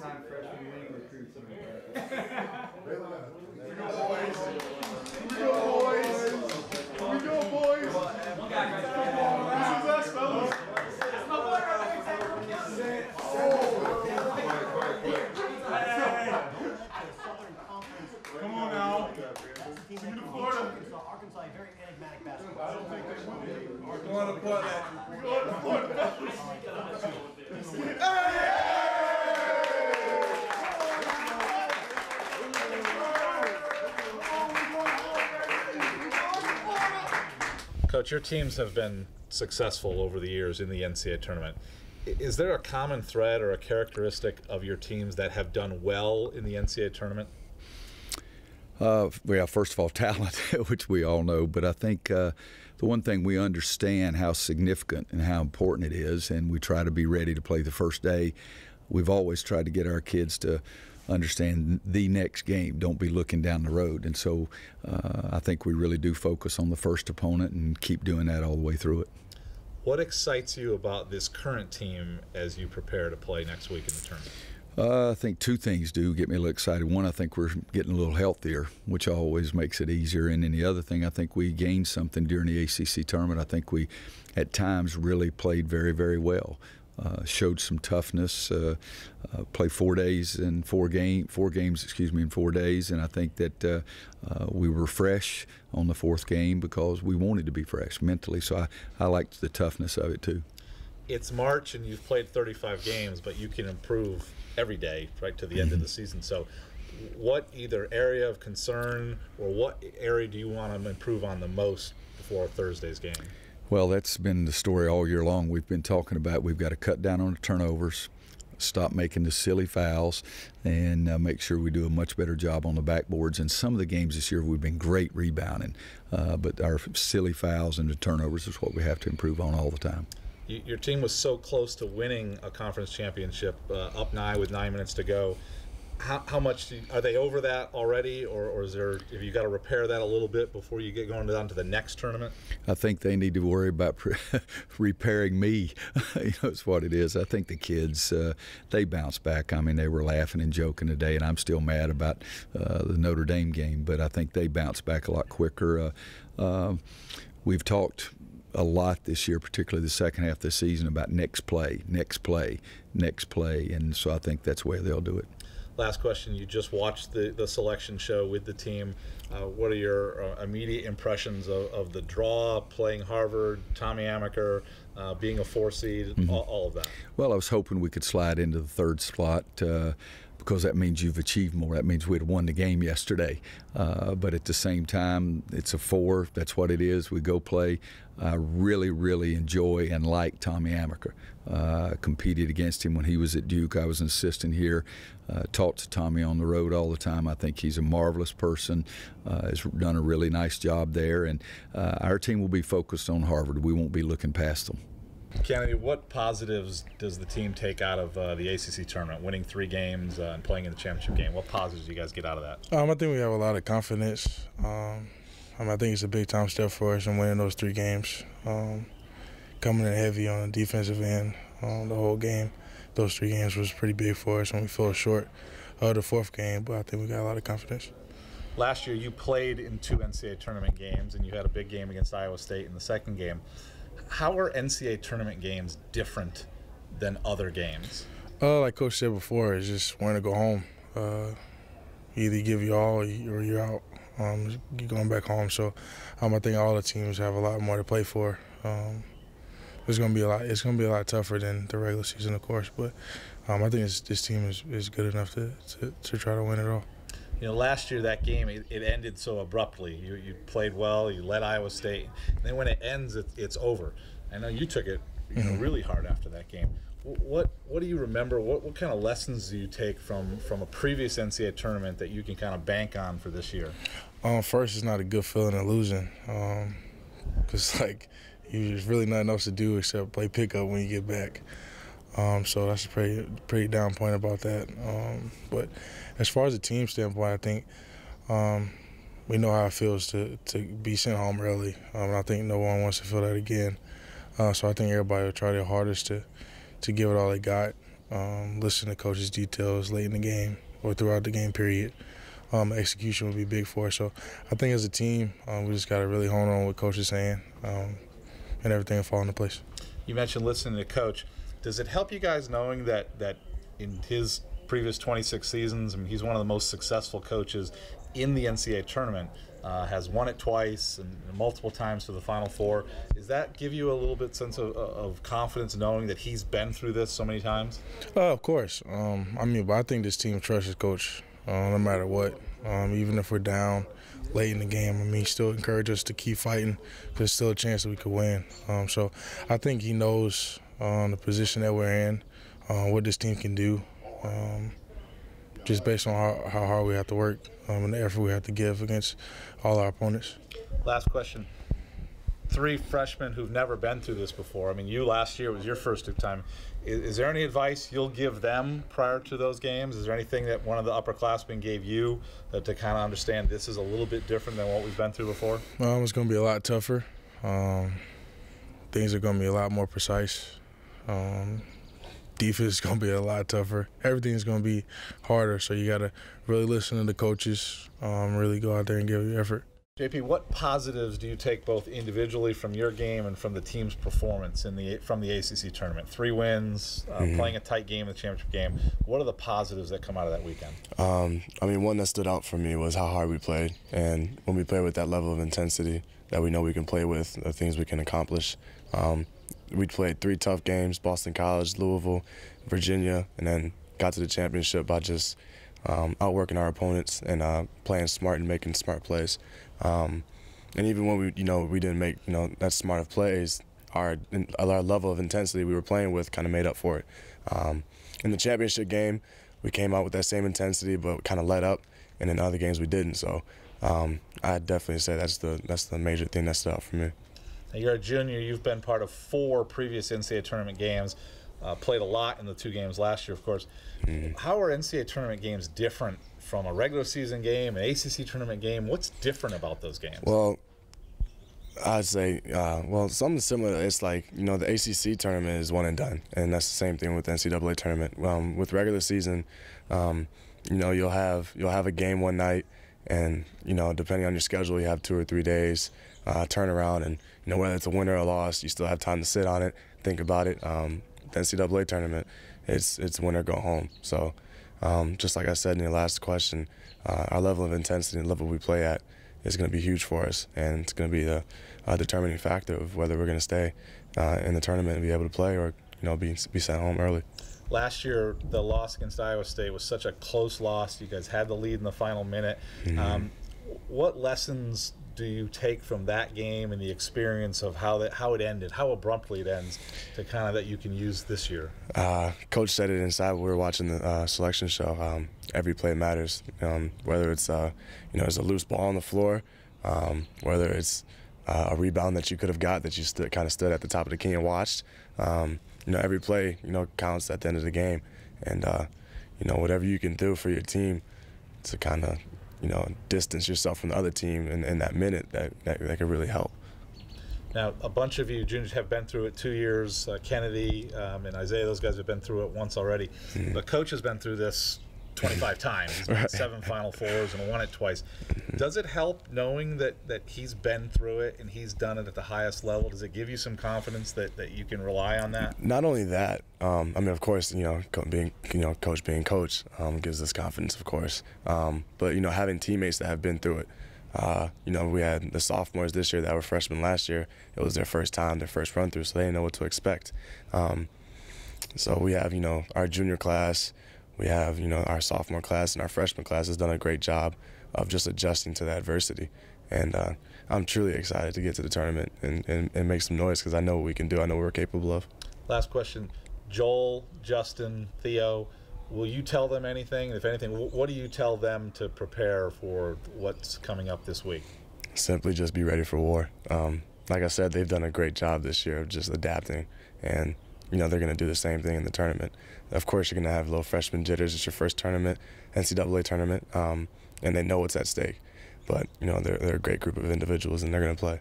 big-time freshman league recruits in America. Here we go, boys! This is us, fellas! Come on now. Give me the Florida. Arkansas, a very enigmatic basketball. I don't think they will be. We're going to Portland. We're going to Florida. Coach, your teams have been successful over the years in the NCAA tournament. Is there a common thread or a characteristic of your teams that have done well in the NCAA tournament? Well, first of all, talent, which we all know, but I think the one thing we understand how significant and how important it is, and we try to be ready to play the first day. We've always tried to get our kids to understand the next game. Don't be looking down the road. And so I think we really do focus on the first opponent and keep doing that all the way through it. What excites you about this current team as you prepare to play next week in the tournament? I think two things do get me a little excited. One, I think we're getting a little healthier, which always makes it easier. And then the other thing, I think we gained something during the ACC tournament. I think we, at times, really played very, very well. Showed some toughness. Played 4 days and four games in 4 days, and I think that we were fresh on the fourth game because we wanted to be fresh mentally. So I liked the toughness of it too. It's March and you've played 35 games, but you can improve every day right to the end of the season. So what either area of concern or what area do you want to improve on the most before Thursday's game? Well, that's been the story all year long. We've been talking about we've got to cut down on the turnovers, stop making the silly fouls, and make sure we do a much better job on the backboards. And some of the games this year we've been great rebounding, but our silly fouls and the turnovers is what we have to improve on all the time. Your team was so close to winning a conference championship, up 9 with 9 minutes to go. How much are they over that already, or is there? Have you got to repair that a little bit before you get going down to the next tournament? I think they need to worry about repairing me. You know, it's what it is. I think the kids they bounce back. I mean, they were laughing and joking today, and I'm still mad about the Notre Dame game, but I think they bounce back a lot quicker. We've talked a lot this year, particularly the second half of the season, about next play, and so I think that's where they'll do it. Last question, you just watched the selection show with the team. What are your immediate impressions of the draw, playing Harvard, Tommy Amaker, being a 4 seed, all of that? Well, I was hoping we could slide into the third slot because that means you've achieved more. That means we'd won the game yesterday. But at the same time, it's a 4. That's what it is. We go play. I really, really enjoy and like Tommy Amaker. Competed against him when he was at Duke. I was an assistant here. Talked to Tommy on the road all the time. I think he's a marvelous person. Has done a really nice job there. And our team will be focused on Harvard. We won't be looking past them. Kennedy, what positives does the team take out of the ACC tournament, winning 3 games and playing in the championship game? What positives do you guys get out of that? I think we have a lot of confidence. I think it's a big-time step for us in winning those 3 games. Coming in heavy on the defensive end the whole game. Those 3 games was pretty big for us, and we fell short of the 4th game, but I think we got a lot of confidence. Last year you played in 2 NCAA tournament games, and you had a big game against Iowa State in the second game. How are NCAA tournament games different than other games? Like Coach said before, it's just wanting to go home. Either give you all or you're out. You're going back home. So I think all the teams have a lot more to play for. It's going to be a lot tougher than the regular season, of course. But I think this team is good enough to try to win it all. You know, last year that game, it ended so abruptly. You played well, you led Iowa State, and then when it ends, it's over. I know you took it really hard after that game. What do you remember? What kind of lessons do you take from a previous NCAA tournament that you can kind of bank on for this year? First, it's not a good feeling of losing, because there's really nothing else to do except play pickup when you get back. So that's a pretty down point about that. But as far as the team standpoint, I think we know how it feels to be sent home early. I think no one wants to feel that again. So I think everybody will try their hardest to give it all they got. listen to coaches' details late in the game or throughout the game period. Execution would be big for us. So I think as a team, we just got to really hone on what coach is saying, and everything will fall into place. You mentioned listening to coach. Does it help you guys knowing that in his previous 26 seasons, I mean, he's one of the most successful coaches in the NCAA tournament, has won it twice and multiple times to the Final Four. Does that give you a little bit sense of confidence knowing that he's been through this so many times? Of course. But I think this team trusts his coach no matter what. Even if we're down late in the game, he still encourages us to keep fighting. There's still a chance that we could win. So I think he knows the position that we're in, what this team can do, just based on how hard we have to work and the effort we have to give against all our opponents. Last question. 3 freshmen who've never been through this before. I mean, you last year was your first time. Is there any advice you'll give them prior to those games? Is there anything that one of the upperclassmen gave you to kind of understand this is a little bit different than what we've been through before? It's going to be a lot tougher. Things are going to be a lot more precise. Defense is going to be a lot tougher. Everything's going to be harder, so you got to really listen to the coaches, really go out there and give your effort. JP, what positives do you take both individually from your game and from the team's performance from the ACC tournament? 3 wins, playing a tight game in the championship game. What are the positives that come out of that weekend? One that stood out for me was how hard we played. And when we play with that level of intensity that we know we can play with, the things we can accomplish. We played 3 tough games: Boston College, Louisville, Virginia, and then got to the championship by just outworking our opponents and playing smart and making smart plays. And even when we didn't make that smart of plays, our level of intensity we were playing with kind of made up for it. In the championship game, we came out with that same intensity, but kind of let up, and in other games we didn't. So I'd definitely say that's the major thing that stood out for me. Now, you're a junior. You've been part of 4 previous NCAA tournament games. Played a lot in the 2 games last year, of course. How are NCAA tournament games different from a regular season game, an ACC tournament game? What's different about those games? Well, I'd say, something similar. It's like, the ACC tournament is one and done, and that's the same thing with the NCAA tournament. With regular season, you'll have a game one night, and depending on your schedule, you have 2 or 3 days turnaround, and whether it's a win or a loss, you still have time to sit on it, think about it. The NCAA tournament, it's win or go home. So just like I said in the last question, our level of intensity and level we play at is going to be huge for us, and it's going to be the determining factor of whether we're going to stay in the tournament and be able to play, or be sent home early. Last year, the loss against Iowa State was such a close loss. You guys had the lead in the final minute. What lessons do you take from that game and the experience of how it ended, how abruptly it ends, to kind of that you can use this year? Coach said it inside when we were watching the selection show. Every play matters. Whether it's there's a loose ball on the floor, whether it's a rebound that you could have got that you kind of stood at the top of the key and watched. Every play counts at the end of the game, and whatever you can do for your team to kind of distance yourself from the other team in that minute, that could really help. Now, a bunch of you juniors have been through it 2 years. Kennedy and Isaiah, those guys have been through it once already. The coach has been through this 25 times. He's been 7 Final Fours and won it twice. Does it help knowing that he's been through it and he's done it at the highest level? Does it give you some confidence that you can rely on that? Not only that, of course, being coach being coach gives us confidence, of course. But having teammates that have been through it. We had the sophomores this year that were freshmen last year. It was their first time, their first run through, so they didn't know what to expect. So we have our junior class. We have, our sophomore class, and our freshman class has done a great job of just adjusting to the adversity. And I'm truly excited to get to the tournament and make some noise, because I know what we can do. I know what we're capable of. Last question. Joel, Justin, Theo, will you tell them anything? If anything, what do you tell them to prepare for what's coming up this week? Simply just be ready for war. Like I said, they've done a great job this year of just adapting, and they're going to do the same thing in the tournament. Of course, you're going to have little freshman jitters. It's your first tournament, NCAA tournament, and they know what's at stake. But, they're a great group of individuals, and they're going to play.